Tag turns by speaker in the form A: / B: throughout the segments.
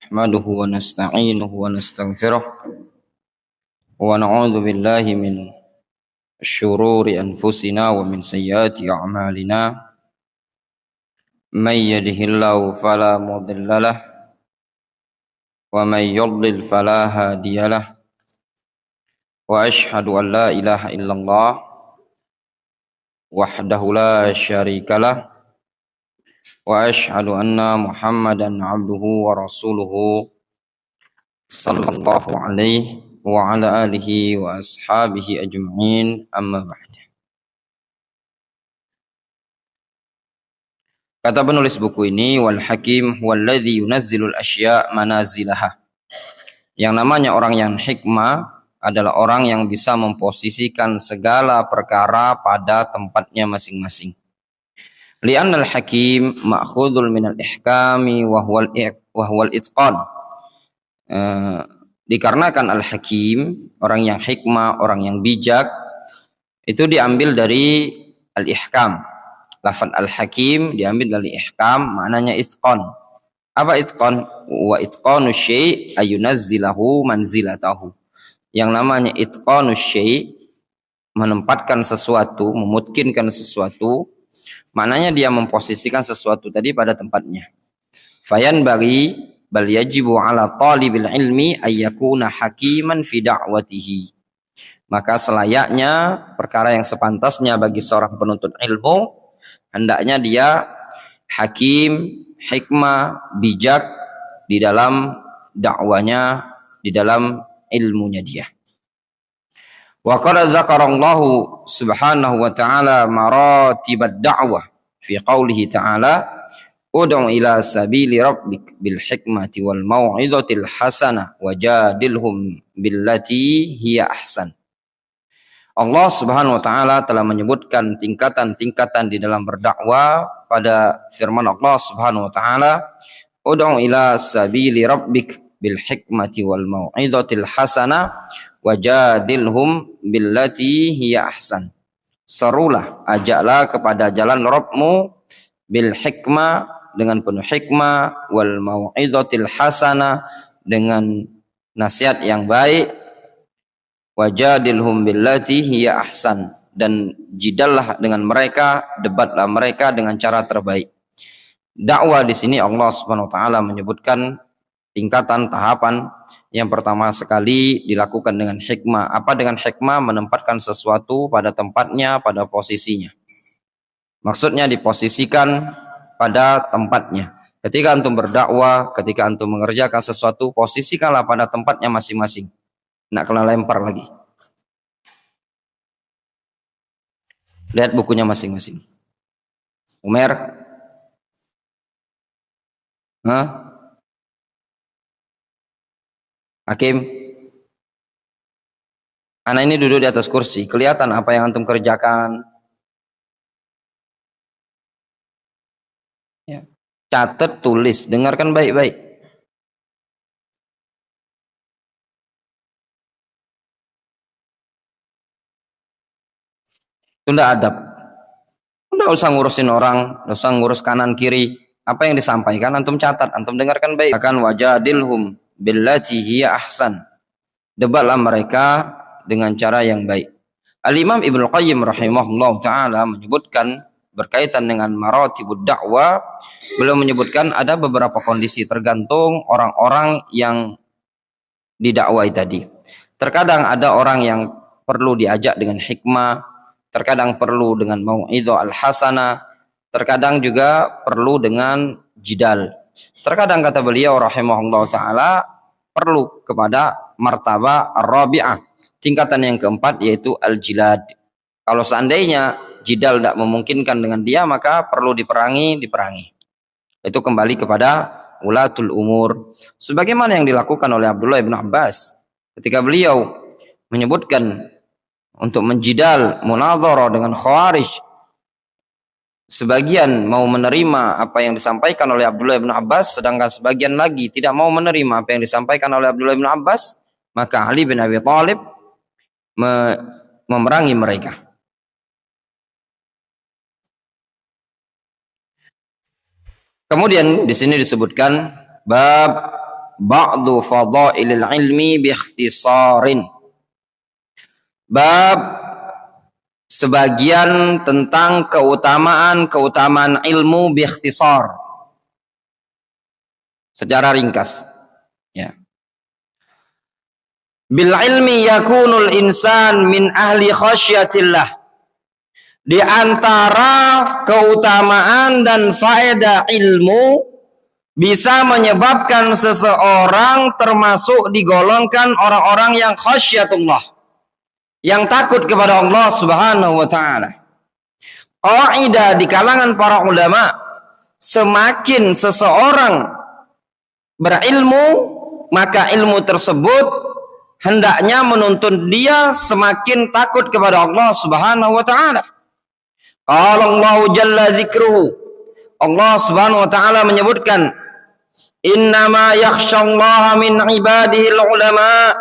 A: نحمده ونستعينه ونستغفره ونعوذ بالله من شرور أنفسنا ومن سيئات أعمالنا من يهده الله فلا مضل له ومن يضلل فلا هادي له وأشهد أن لا إله إلا الله وحده لا شريك له وأشهد أن محمدا عبده ورسوله صلى الله عليه وعلى آله وأصحابه أجمعين أما بعد. Kata penulis buku ini, wal hakim huwallazi yunazzilul asya' manazilaha. Yang namanya orang yang hikmah adalah orang yang bisa memposisikan segala perkara pada tempatnya masing-masing. Li'annal hakim ma'khudhul minal ihkami wa huwal itqan. Dikarenakan al-hakim, orang yang hikmah, orang yang bijak, itu diambil dari al-ihkam. Lafaz al-hakim diambil dari ihkam, maknanya itqan. Apa itqan? Wa itqanu syai' ayunazzilahu manzilatahu. Yang namanya itqanu syai', menempatkan sesuatu, memutkinkan sesuatu, maknanya dia memposisikan sesuatu tadi pada tempatnya. Fayan bagi bal yajibu ala talibil ilmi ayyakuna hakiman fi da'watihi. Maka selayaknya perkara yang sepantasnya bagi seorang penuntut ilmu, hendaknya dia hakim, hikmah, bijak di dalam dakwanya, di dalam ilmunya dia. Wa qad dzakarallahu subhanahu wa ta'ala maratibad da'wah fi qoulihi ta'ala ud'u ila sabili rabbik bil hikmati wal mau'izatil hasanah wajadilhum billati hiya ahsan. Allah Subhanahu wa taala telah menyebutkan tingkatan-tingkatan di dalam berdakwah pada firman Allah Subhanahu wa taala, ud'u ila sabili rabbik bil hikmati wal mau'izatil hasanah wajadilhum billati hiya ahsan. Serulah, ajaklah kepada jalan Rabbmu bil hikmah, dengan penuh hikmah, wal mau'izatil hasanah, dengan nasihat yang baik, wajadilhum billati hiya ahsan, dan jidallah dengan mereka, debatlah mereka dengan cara terbaik. Dakwah di sini Allah Subhanahu wa taala menyebutkan tingkatan tahapan. Yang pertama sekali dilakukan dengan hikmah. Apa dengan hikmah? Menempatkan sesuatu pada tempatnya, pada posisinya. Maksudnya diposisikan pada tempatnya. Ketika antum berdakwah, ketika antum mengerjakan sesuatu, posisikanlah pada tempatnya masing-masing. Nak kena lempar lagi. Lihat bukunya masing-masing. Umer, Hakim, anak ini duduk di atas kursi. Kelihatan apa yang antum kerjakan. Ya. Catat, tulis, dengarkan baik-baik. Itu tidak adab. Tidak usah ngurusin orang, tidak usah ngurus kanan kiri. Apa yang disampaikan antum catat, antum dengarkan baik. Akan wajadilhum billati hiya ahsan. Debatlah mereka dengan cara yang baik. Al-Imam Ibnu Qayyim rahimahullah ta'ala menyebutkan berkaitan dengan maratibud dakwah, beliau menyebutkan ada beberapa kondisi tergantung orang-orang yang didakwai tadi. Terkadang ada orang yang perlu diajak dengan hikmah, terkadang perlu dengan mau'izah al-hasanah, terkadang juga perlu dengan jidal. Terkadang kata beliau rahimahullah ta'ala perlu kepada martabah ar-rabi'ah, tingkatan yang keempat, yaitu al-jilad. Kalau seandainya jidal tidak memungkinkan dengan dia, maka perlu diperangi. Itu kembali kepada ulatul umur. Sebagaimana yang dilakukan oleh Abdullah bin Abbas ketika beliau menyebutkan untuk menjidal, munadharah dengan Khawarij. Sebagian mau menerima apa yang disampaikan oleh Abdullah bin Abbas, sedangkan sebagian lagi tidak mau menerima apa yang disampaikan oleh Abdullah bin Abbas. Maka Ali bin Abi Thalib memerangi mereka. Kemudian di sini disebutkan bab ba'du fadailil ilmi bi ikhtisarin. Bab sebagian tentang keutamaan ilmu bi ikhtisar. Secara ringkas. Ya. Bil ilmi yakunul insan min ahli khasyatillah. Di antara keutamaan dan faedah ilmu bisa menyebabkan seseorang termasuk digolongkan orang-orang yang khasyatullah, yang takut kepada Allah Subhanahu wa taala. Qaidah di kalangan para ulama, semakin seseorang berilmu, maka ilmu tersebut hendaknya menuntun dia semakin takut kepada Allah Subhanahu wa taala. Qala Allah jalla dzikruhu. Allah Subhanahu wa taala menyebutkan, innama yakhsyallaha min ibadihil ulama.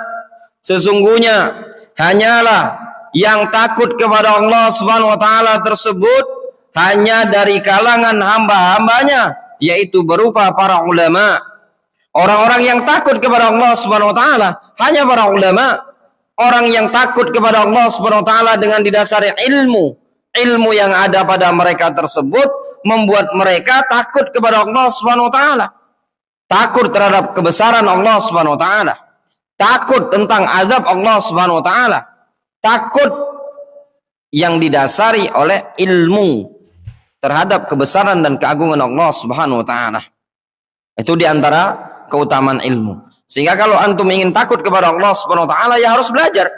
A: Sesungguhnya hanyalah yang takut kepada Allah Subhanahu wa taala tersebut hanya dari kalangan hamba-hambanya, yaitu berupa para ulama. Orang-orang yang takut kepada Allah Subhanahu wa taala hanya para ulama. Orang yang takut kepada Allah Subhanahu wa taala dengan didasari ilmu yang ada pada mereka tersebut membuat mereka takut kepada Allah Subhanahu wa taala. Takut terhadap kebesaran Allah Subhanahu wa taala. Takut tentang azab Allah Subhanahu wa taala. Takut yang didasari oleh ilmu terhadap kebesaran dan keagungan Allah Subhanahu wa taala. Itu diantara keutamaan ilmu. Sehingga kalau antum ingin takut kepada Allah Subhanahu wa taala, ya harus belajar.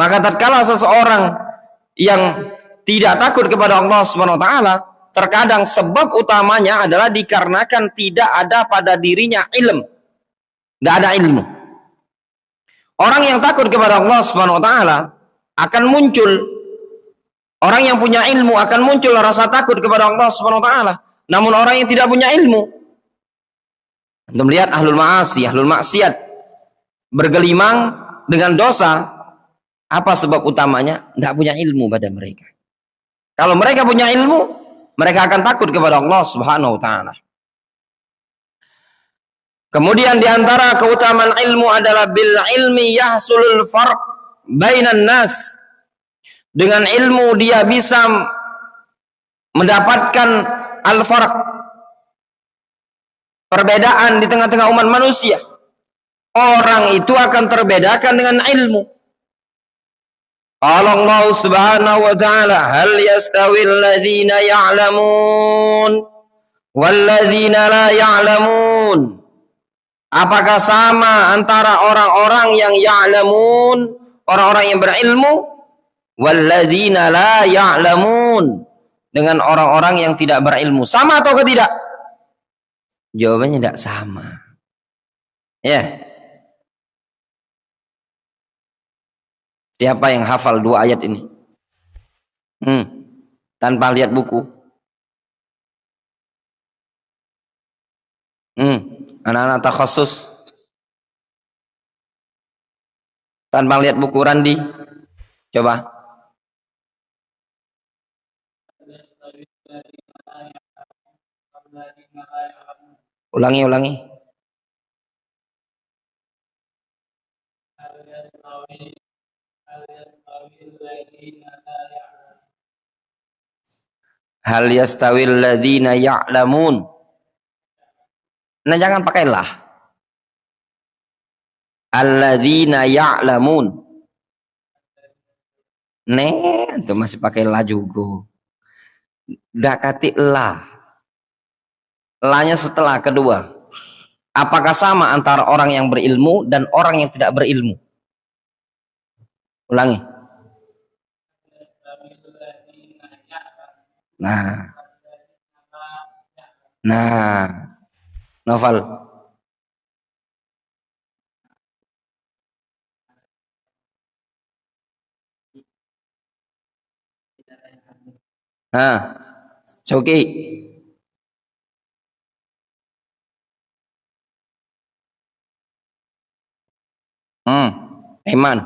A: Maka tatkala seseorang yang tidak takut kepada Allah Subhanahu wa taala, terkadang sebab utamanya adalah dikarenakan tidak ada pada dirinya ilmu. Tidak ada ilmu. Orang yang takut kepada Allah Subhanahu wa taala akan muncul, orang yang punya ilmu akan muncul rasa takut kepada Allah Subhanahu wa taala. Namun orang yang tidak punya ilmu, untuk melihat ahlul ma'asi, ahlul maksiat bergelimang dengan dosa, apa sebab utamanya? Tidak punya ilmu pada mereka. Kalau mereka punya ilmu, mereka akan takut kepada Allah Subhanahu wa taala. Kemudian diantara keutamaan ilmu adalah bil ilmi yahsulul farq bainan nas. Dengan ilmu dia bisa mendapatkan al-farq, perbedaan di tengah-tengah umat manusia. Orang itu akan terbedakan dengan ilmu. Allah Subhanahu wa taala, hal yastawil ladzina ya'lamun wal ladzina la ya'lamun. Apakah sama antara orang-orang yang ya'lamun, orang-orang yang berilmu, wal ladzina la ya'lamun, dengan orang-orang yang tidak berilmu? Sama atau tidak? Jawabannya tidak sama. Ya. Siapa yang hafal 2 ayat ini? Tanpa lihat buku. Anak-anak takhasus. Tanpa lihat buku, Randi. Coba. Ulangi. Hal yastawil ladzina ya'lamun. Nah, jangan pakai lah. Alladzina ya'lamun. Itu masih pakai lah juga. Udah kati lah. Lahnya setelah kedua. Apakah sama antara orang yang berilmu dan orang yang tidak berilmu? Ulangi. Nah, Novel. Coki. Iman.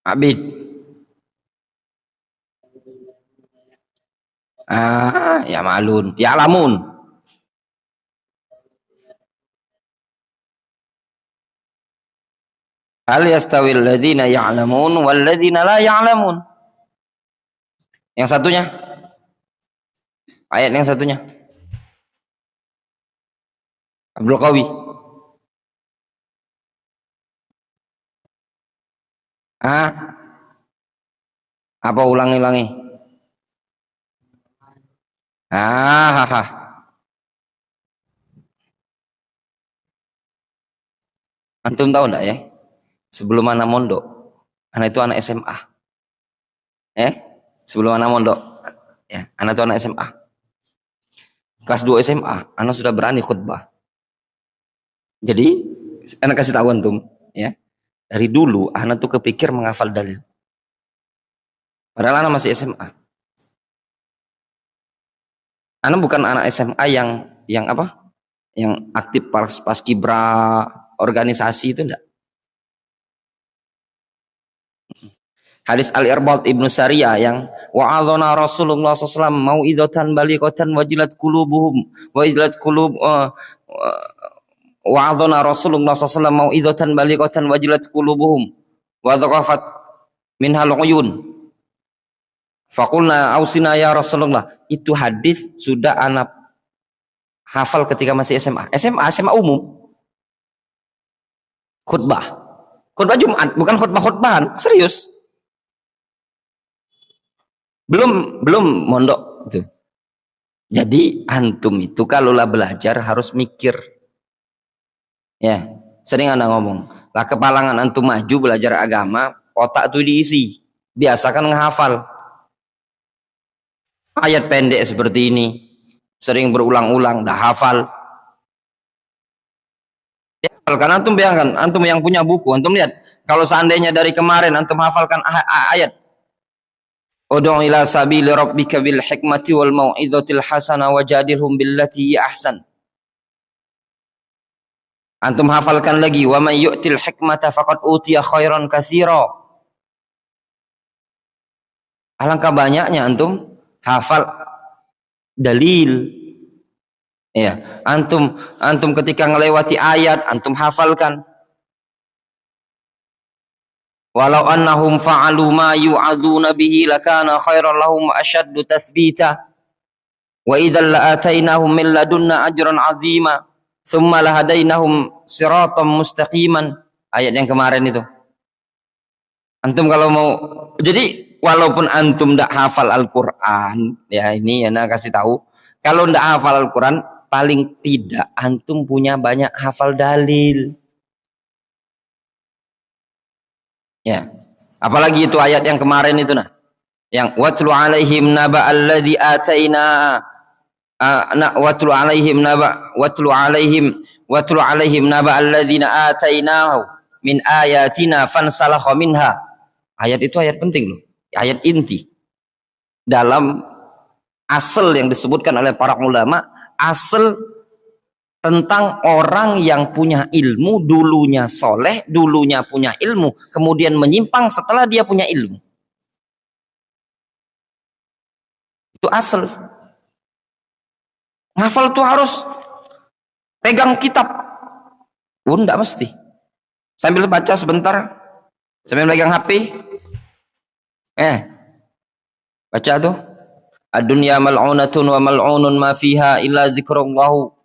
A: Abid. Ya malun, ya lamun. Hal yastawil ladzina ya'lamun wal ladzina la ya'lamun. Yang satunya, ayat yang satunya. Abdul Qawi. Apa ulangi-ulangi? Ha. Antum tahu enggak ya? Sebelum anak mondok, anak itu anak SMA. Sebelum anak mondok, ya, anak itu anak SMA. Kelas 2 SMA, anak sudah berani khutbah. Jadi, anak kasih tahu antum, ya. Dari dulu anak tuh kepikir menghafal dalil. Padahal anak masih SMA. Anak bukan anak SMA yang apa? Yang aktif pas kibra, organisasi itu enggak. Hadis Al-Irbad Ibnu Sariyah yang wa'adhana Rasulullah SAW mau'idhatan balighatan wajilat qulubuhum wa'adhana Rasulullah SAW mau'idhatan balighatan wajilat qulubuhum wa dhaqafat minhal uyun faqulna ausina ya Rasulullah. Itu hadis sudah anak hafal ketika masih SMA umum. Khutbah Jumat, bukan khutbah-khutbahan, serius. Belum mondok itu. Jadi antum itu kalaulah belajar harus mikir. Ya, sering anak ngomong, lah kepalangan antum maju belajar agama, otak tuh diisi. Biasakan menghafal. Ayat pendek seperti ini, sering berulang-ulang, dah hafal. Ya, karena antum bayangkan, antum yang punya buku, antum lihat, kalau seandainya dari kemarin antum hafalkan ayat Ud'u ila sabili rabbika bil hikmati wal mau'izatil hasanah wajadilhum billati ahsan. Antum hafalkan lagi wa may yu'til hikmata faqad utiya khairan katsira. Alangkah banyaknya antum hafal dalil. Ya, antum ketika melewati ayat antum hafalkan. Walau annahum fa'alu ma yu'adzuna bihi lakana khairan lahum ashaddu tathbita wa idzal la'atainahum min ladunna ajran 'azima thumma lahadainahum siratan mustaqiman. Ayat yang kemarin itu. Antum kalau mau, jadi walaupun antum ndak hafal Al-Qur'an, ya ini ana kasih tahu, kalau ndak hafal Al-Qur'an paling tidak antum punya banyak hafal dalil. Ya, apalagi itu ayat yang kemarin itu nah, yang watlu alaihim naba alladzi ataina watlu alaihim naba alladzina atainahu min ayatina fansalakha minha. Ayat itu ayat penting loh, ayat inti dalam asal yang disebutkan oleh para ulama, asal tentang orang yang punya ilmu, dulunya soleh, dulunya punya ilmu, kemudian menyimpang setelah dia punya ilmu. Itu asal. Ngafal tuh harus pegang kitab. Enggak mesti. Sambil baca sebentar, sambil pegang HP. Baca tuh. Ad-dunya mal'unatun wa mal'unun ma fiha illa dzikrullah.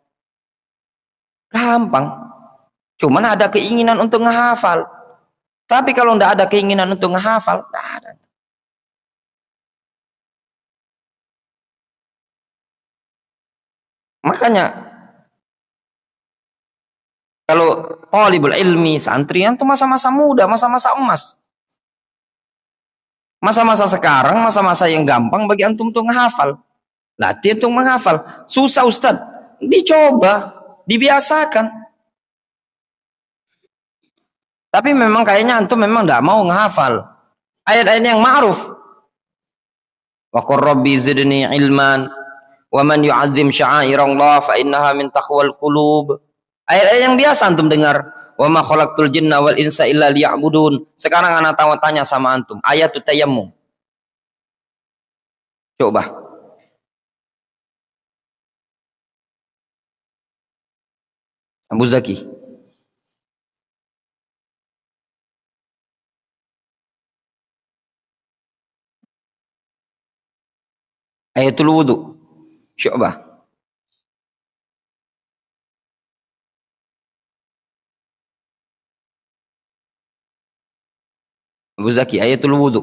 A: Gampang. Cuman ada keinginan untuk menghafal. Tapi kalau tidak ada keinginan untuk menghafal, tidak ada. Makanya kalau talibul ilmi, santrian itu masa-masa muda, masa-masa emas. Masa-masa sekarang, masa-masa yang gampang bagi antum untuk menghafal. Latihan untuk menghafal. Susah Ustaz. Dicoba. Dibiasakan. Tapi memang kayaknya antum memang tidak mau menghafal ayat-ayat yang ma'ruf. Wa qur rabbi zidni ilman wa man yu'azzim sya'airallah fa innaha min taqwal qulub. Ayat-ayat yang biasa antum dengar. Wa ma khalaqtul jinna wal insa illa liya'budun. Sekarang anak tanya sama antum, ayat tayammum. Coba. Abu Zaki. Ayatul wudu. Syu'bah. Abu Zaki, ayatul wudu.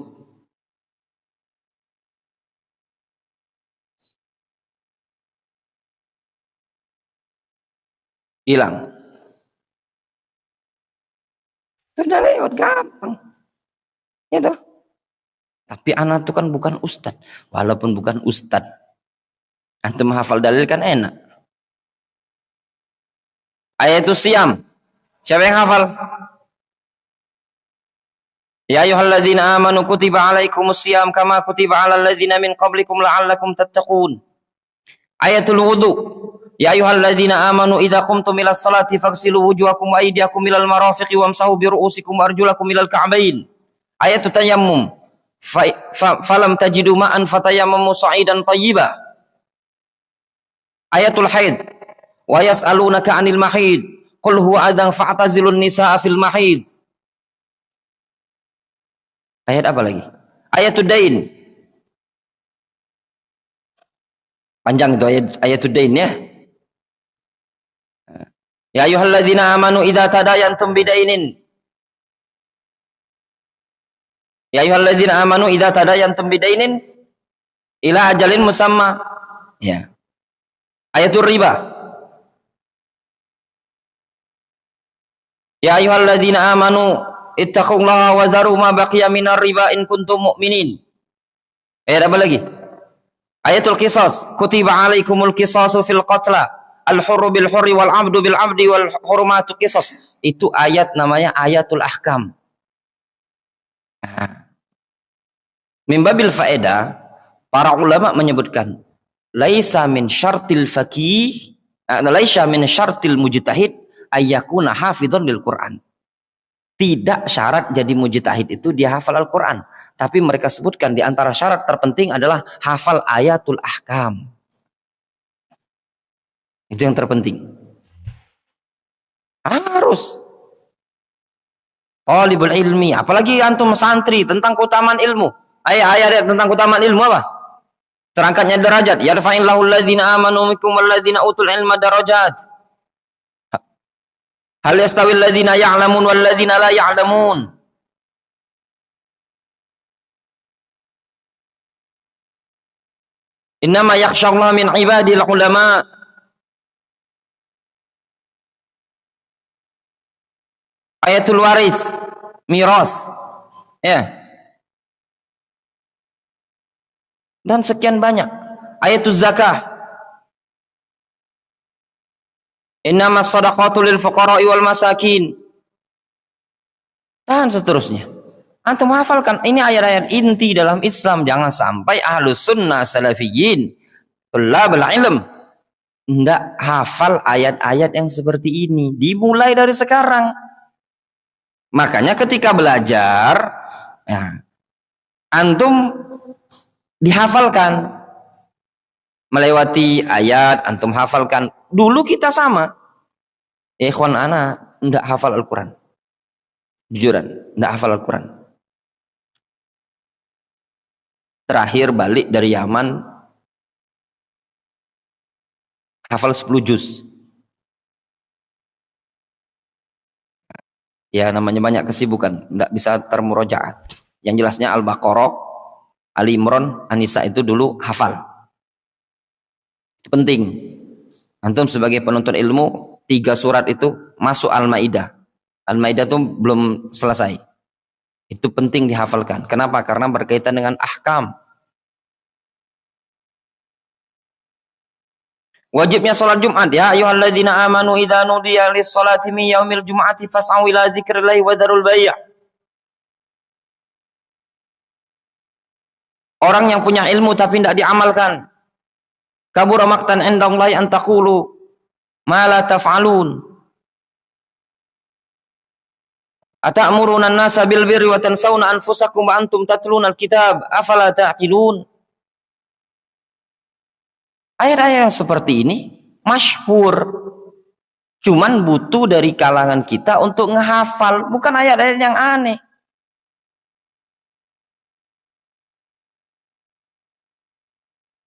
A: Hilang. Sudah lewat, gampang. Ya toh? Tapi anak itu kan bukan ustad. Walaupun bukan ustad. Antum hafal dalil kan enak. Ayatul siam. Siapa yang hafal? Ya ayyuhalladzina amanu kutiba alaikumus siyam kama kutiba alal ladzina min qablikum la'allakum tattaqun. Ayatul wudu. Ya ayyuhalladzina amanu idza qumtum ilas salati faghsilu wujuhakum wa aydiyakum ilal marafiqi wamsahu bi ru'usikum wa arjulakum ilal ka'bain. Ayatul tayammum. Falam tajidu ma'an fatayammamu sa'idan thayyiba. Ayatul haid. Wa yas'alunaka 'anil mahid. Qul huwa adzan fa'tazilun nisaa fil mahid. Ayat apa lagi? Ayatul dain. Panjang itu ayatul dain ya. Ya ayyuhalladzina amanu idza tadayantum bidainin. Ya ayyuhalladzina amanu idza tadayantum bidainin ila ajalin musamma. Ya. Ayatul riba. Ya ayyuhalladzina amanu ittaqullaha wa dharu ma baqiya minar riba in kuntum mu'minin. Ayat apa lagi? Ayatul qisas. Kutiba alaikumul qisasu fil qatla. Al-hurru bil hurri wal 'abdu bil 'abdi wal hurmatu qisas. Itu ayat namanya ayatul ahkam. Min babil faedah, para ulama menyebutkan laisa min syartil faqih, laisa min syartil mujtahid ayyakuna hafidhon lil Qur'an. Tidak syarat jadi mujtahid itu dia hafal Al-Quran. Tapi mereka sebutkan di antara syarat terpenting adalah hafal ayatul ahkam. Itu yang terpenting. Harus. Talibul ilmi. Apalagi antum santri tentang keutamaan ilmu. Ayat tentang keutamaan ilmu apa? Terangkatnya derajat. Yarfa'illahu alladhina amanu minkum walladhina utul ilma darajat. Hal yastawil ladzina ya'lamun wal ladzina la ya'lamun. Innama yakhshallaha min ibadil ulama. Ayatul waris, miras. Ya. Dan sekian banyak. Ayatul zakah. Innamas shadaqatu lil fuqara'i wal masakin. Dan seterusnya. Antum hafalkan ini ayat-ayat inti dalam Islam. Jangan sampai ahlus sunnah salafiyin tulabul ilm enggak hafal ayat-ayat yang seperti ini. Dimulai dari sekarang. Makanya ketika belajar ya, antum dihafalkan. Melewati ayat, antum hafalkan. Dulu kita sama. Ikhwan ana enggak hafal Al-Quran. Jujuran, enggak hafal Al-Quran. Terakhir balik dari Yaman, hafal 10 juz. Ya namanya banyak kesibukan, enggak bisa termurojaah. Yang jelasnya Al-Baqarah, Ali Imran, An-Nisa itu dulu hafal. Itu penting. Antum sebagai penuntut ilmu 3 surat itu masuk Al-Maidah. Al-Maidah itu belum selesai. Itu penting dihafalkan. Kenapa? Karena berkaitan dengan ahkam. Wajibnya salat Jumat. Ya ayyuhalladzina amanu idza nudiya lis-salati min yaumil jum'ati fas'au ila dzikrillahi wa dzarul bai'. Orang yang punya ilmu tapi tidak diamalkan. Kabura maqtan indallahi an taqulu ma la taf'alun. Ata'muruna an-nasa bil birri wa tansawna anfusakum wa antum tatluna al-kitab afala ta'qilun. Ayat-ayat seperti ini masyhur. Cuman butuh dari kalangan kita untuk ngehafal, bukan ayat-ayat yang aneh.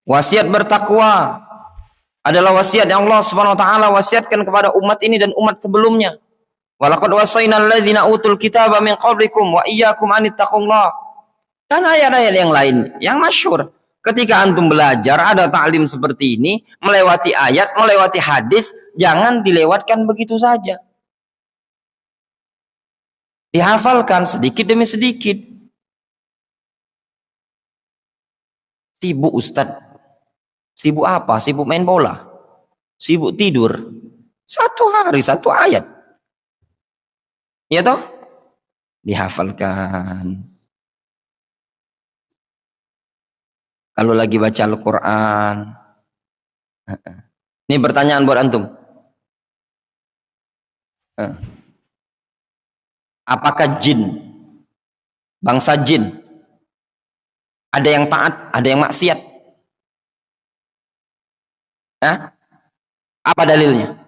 A: Wasiat bertakwa adalah wasiat yang Allah Subhanahu wa taala wasiatkan kepada umat ini dan umat sebelumnya. Walaqad wasainal ladzina utul kitaba min qablikum wa iyyakum an ittaqullah. Dan ayat-ayat yang lain yang masyhur. Ketika antum belajar ada taklim seperti ini, melewati ayat, melewati hadis, jangan dilewatkan begitu saja. Dihafalkan sedikit demi sedikit. Sibuk Ustadz. Sibuk apa? Sibuk main bola. Sibuk tidur. Satu hari, satu ayat. Ya toh? Dihafalkan. Kalau lagi baca Al-Quran. Ini pertanyaan buat antum. Apakah jin, bangsa jin, ada yang taat, ada yang maksiat? Apa dalilnya?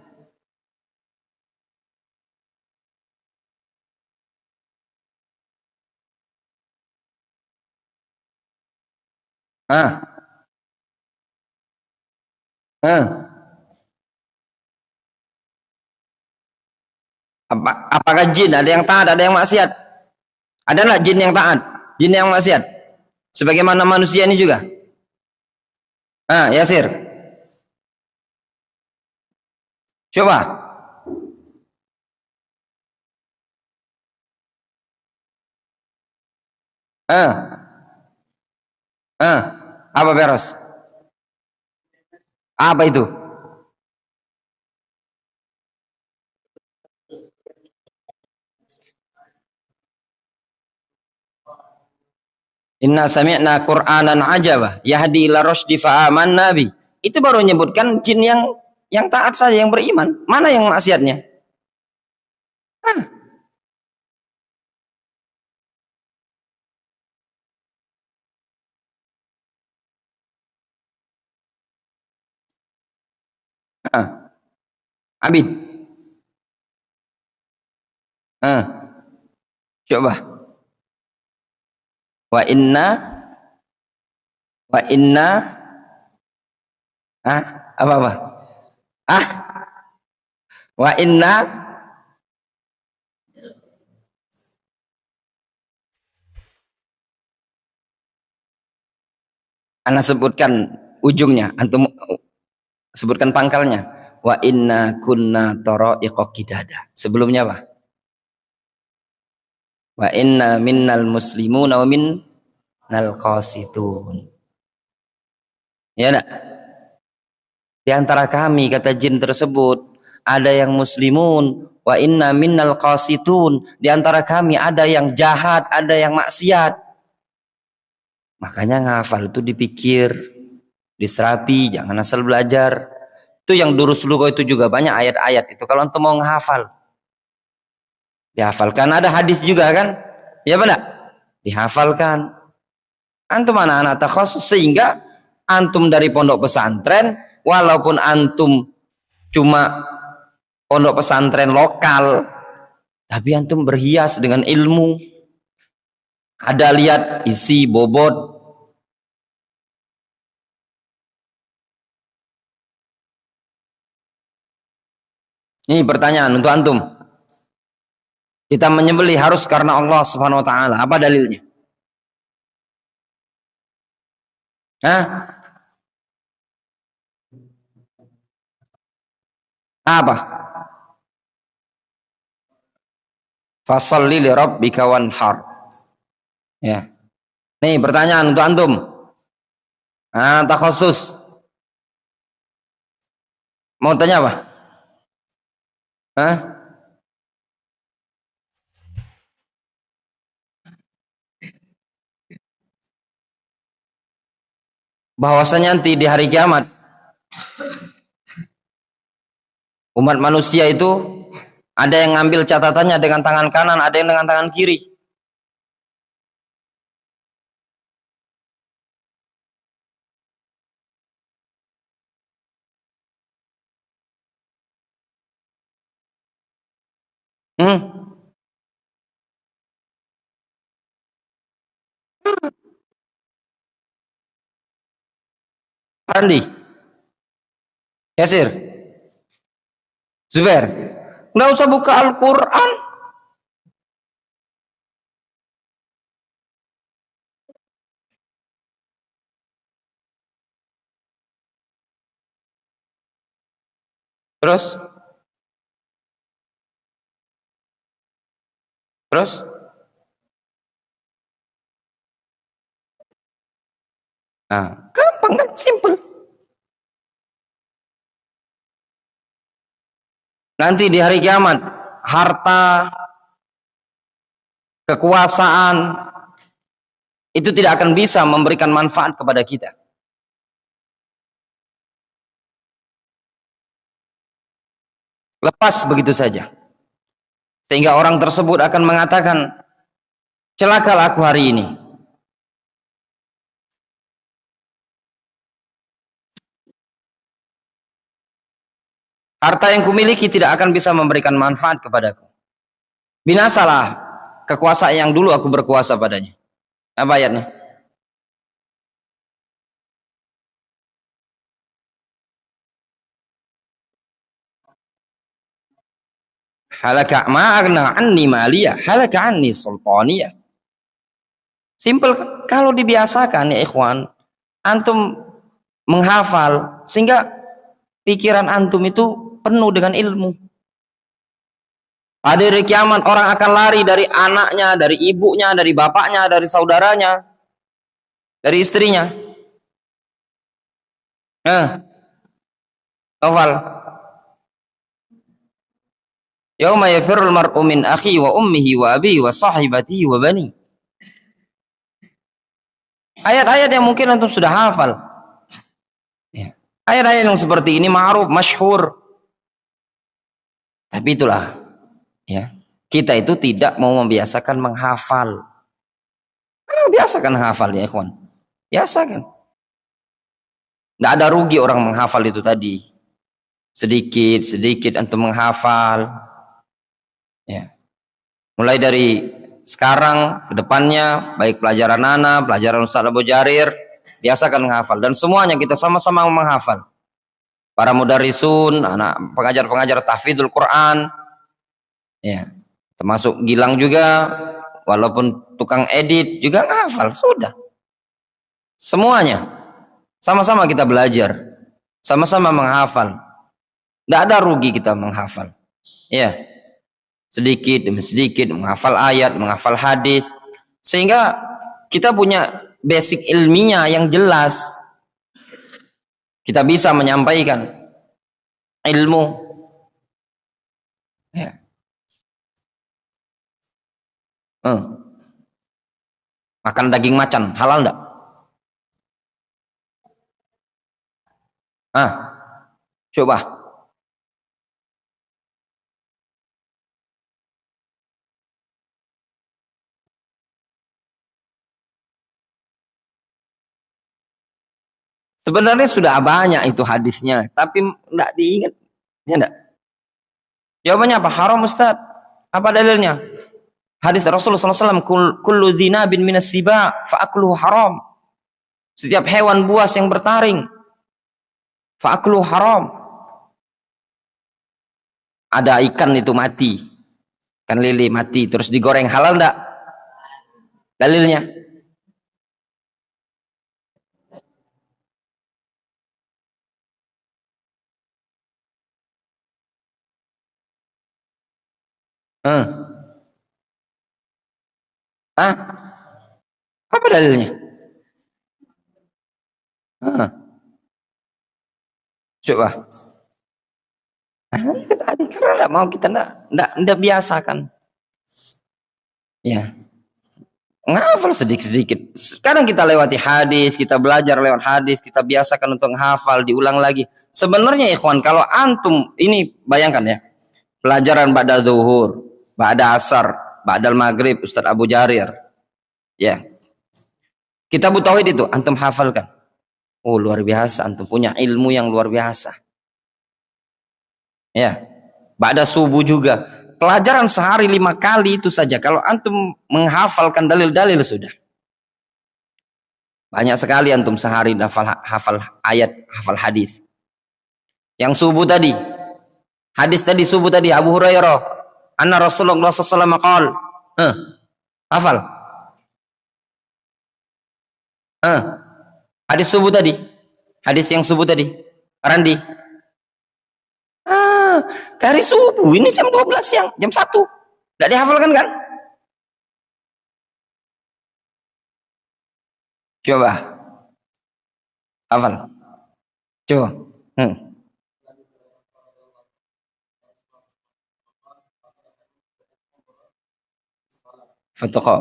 A: Apakah jin ada yang taat, ada yang maksiat? Ada nggak jin yang taat, jin yang maksiat? Sebagaimana manusia ini juga. Yasir. Coba. Apa beres? Apa itu? Inna sami'na Qur'anan ajaba yahdi ila rasydi fa amanna bi. Itu baru menyebutkan jin yang taat saja, yang beriman. Mana yang maksiatnya? Abid. Coba. Wa inna apa? Wa inna Ana sebutkan ujungnya, antum sebutkan pangkalnya. Wa inna kunna tara'iqa qidada. Sebelumnya apa? Wa inna minnal muslimuna wa minnal qasitun. Ya enggak? Di antara kami, kata jin tersebut, ada yang muslimun, wa inna minnal qasitun. Di antara kami ada yang jahat, ada yang maksiat. Makanya ngafal itu dipikir, diserapi, jangan asal belajar. Itu yang durus lugo itu juga banyak ayat-ayat itu. Kalau antum mau menghafal, dihafalkan. Ada hadis juga kan? Ya benar? Dihafalkan. Antum anak-anak takhasus, sehingga antum dari pondok pesantren, walaupun antum cuma pondok pesantren lokal, tapi antum berhias dengan ilmu. Ada lihat isi bobot. Ini pertanyaan untuk antum. Kita menyembelih harus karena Allah Subhanahu wa taala. Apa dalilnya? Apa? Fasholli li rabbika wanhar. Ya. Nih pertanyaan untuk antum. Takhusus. Mau tanya apa? Bahwasanya nanti di hari kiamat umat manusia itu ada yang ngambil catatannya dengan tangan kanan, ada yang dengan tangan kiri. Hmm? Andi, Yasir, Zubair, nggak usah buka Al-Quran. Terus, terus, nah, gampang kan, simple. Nanti di hari kiamat, harta, kekuasaan, itu tidak akan bisa memberikan manfaat kepada kita. Lepas begitu saja. Sehingga orang tersebut akan mengatakan, celakalah aku hari ini. Harta yang kumiliki tidak akan bisa memberikan manfaat kepadaku. Binasalah kekuasaan yang dulu aku berkuasa padanya. Apa ayatnya? Halaka ma'agna anni maliyah, halaka anni sultaniyah. Simple. Kalau dibiasakan ya ikhwan, antum menghafal sehingga pikiran antum itu penuh dengan ilmu. Pada hari kiamat orang akan lari dari anaknya, dari ibunya, dari bapaknya, dari saudaranya, dari istrinya. Novel. Yauma yafirrul mar'u min akhi wa ummihi wa abihi wa sahibatihi wa bani. Ayat-ayat yang mungkin antum sudah hafal. Ya. Ayat-ayat yang seperti ini ma'ruf, masyhur. Tapi itulah, ya. Kita itu tidak mau membiasakan menghafal. Biasakan hafal ya, ikhwan. Biasakan. Tidak ada rugi orang menghafal itu tadi. Sedikit antum menghafal. Ya. Mulai dari sekarang ke depannya, baik pelajaran Nana, pelajaran Ustaz Abu Jarir, biasakan menghafal. Dan semuanya kita sama-sama menghafal. Para mudarrisun, anak pengajar-pengajar tahfidzul Quran, ya, termasuk Gilang juga, walaupun tukang edit juga menghafal, sudah. Semuanya, sama-sama kita belajar, sama-sama menghafal. Tidak ada rugi kita menghafal. Ya, sedikit demi sedikit menghafal ayat, menghafal hadis, sehingga kita punya basic ilmiah yang jelas. Kita bisa menyampaikan ilmu. Ya. Makan daging macan halal enggak? Coba. Sebenarnya sudah banyak itu hadisnya, tapi enggak diingat. Ya enggak? Jawabannya apa? Haram, Ustaz. Apa dalilnya? Hadis Rasulullah SAW, kullu dzinabin minas siba fa'akluhu haram. Setiap hewan buas yang bertaring, fa'akluhu haram. Ada ikan itu mati, ikan lele mati, terus digoreng, halal enggak? Dalilnya? Apa dalilnya? Coba. Itu tadi karena enggak mau kita enggak biasakan. Ya. Ngafal sedikit-sedikit. Sekarang kita lewati hadis, kita belajar lewat hadis, kita biasakan untuk menghafal, diulang lagi. Sebenarnya ikhwan, kalau antum ini bayangkan ya, pelajaran ba'da zuhur, ba'da asar, ba'dal maghrib, Ustaz Abu Jarir. Ya. Kitab tauhid itu antum hafalkan. Oh, luar biasa, antum punya ilmu yang luar biasa. Ya. Ba'da subuh juga. pelajaran sehari 5 kali itu saja. Kalau antum menghafalkan dalil-dalil sudah. Banyak sekali antum sehari hafal ayat, hafal hadis. Yang subuh tadi, hadis tadi subuh tadi Abu Hurairah, anna Rasulullah sallallahu alaihi wasallam hafal. Hadis subuh tadi. Hadis yang subuh tadi. Randi. Dari subuh ini jam 12 siang, jam 1. Enggak dihafalkan kan? Coba. Hafal. Coba. Fotokop.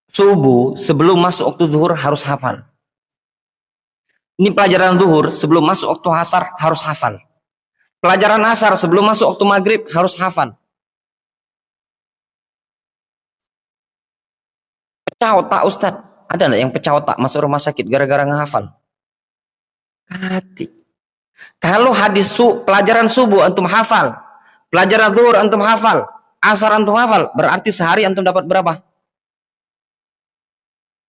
A: Subuh sebelum masuk waktu zuhur harus hafal. Ini pelajaran zuhur sebelum masuk waktu asar harus hafal. Pelajaran asar sebelum masuk waktu maghrib harus hafal. Pecah otak Ustadz. Ada nggak yang pecah otak masuk rumah sakit gara-gara ngehafal? Hati. Kalau hadis pelajaran subuh antum hafal, pelajaran zuhur antum hafal, asar antum hafal, berarti sehari antum dapat berapa?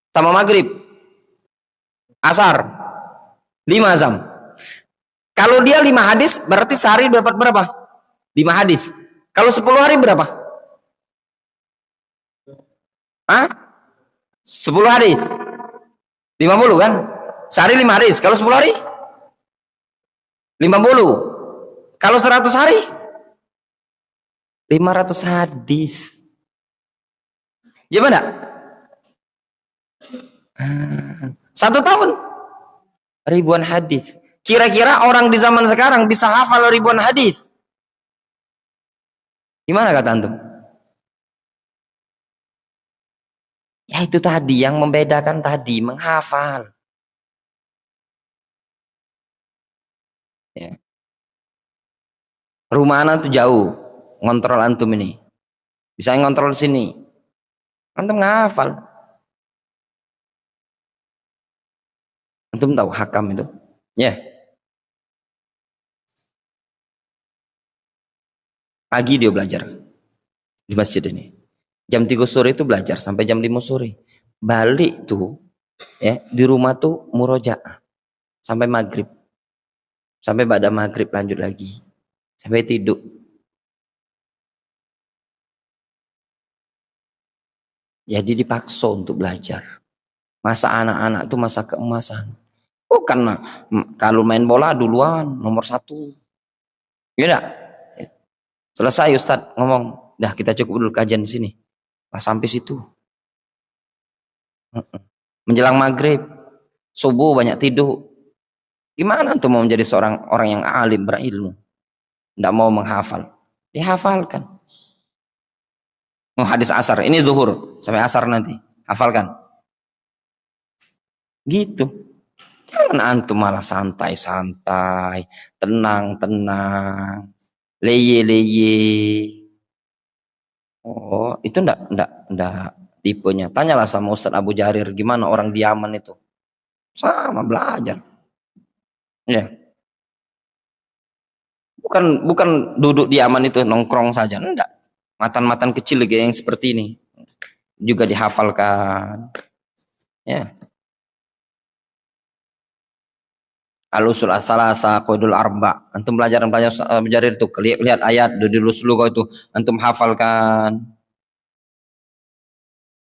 A: Sama maghrib, asar, 5 jam. Kalau dia 5 hadis, berarti sehari dapat berapa? 5 hadis. Kalau 10 hari berapa? 10 hadis. 50 kan? Sehari 5 hadis. Kalau 10 hari? 50. Kalau 100 hari? 500 hadis. Gimana? 1 tahun ribuan hadis. Kira-kira orang di zaman sekarang bisa hafal ribuan hadis? Gimana kata antum? Ya itu tadi yang membedakan tadi, menghafal. Ya. Rumah anak tuh jauh, ngontrol antum ini. Bisa ngontrol sini. Antum ngahafal. Antum tahu hakam itu? Ya. Pagi dia belajar di masjid ini. Jam 3 sore itu belajar sampai jam 5 sore. Balik tuh ya, di rumah tuh murojaah sampai maghrib. Sampai pada maghrib lanjut lagi. Sampai tidur. Jadi dipaksa untuk belajar. Masa anak-anak tuh masa keemasan. Bukan kalau main bola duluan nomor 1. Ya enggak? Selesai Ustadz ngomong, dah kita cukup dulu kajian di sini. Pas sampai situ. Menjelang maghrib, subuh banyak tidur. Gimana tuh mau menjadi seorang orang yang alim berilmu? Tidak mau menghafal. Dihafalkan. Hadis asar, ini zuhur sampai asar nanti. Hafalkan. Gitu. Jangan antum malah santai-santai, tenang-tenang, leye-leye. Oh, itu enggak tipenya. Tanyalah sama Ustaz Abu Jarir gimana orang di Yaman itu. Sama belajar. Ya. Bukan duduk di Yaman itu nongkrong saja, enggak. Matan-matan kecil yang seperti ini juga dihafalkan. Ya. Al-usul as-salasa qaidul arba. Antum belajar Abu Jarir itu lihat ayat dulu kau itu antum hafalkan.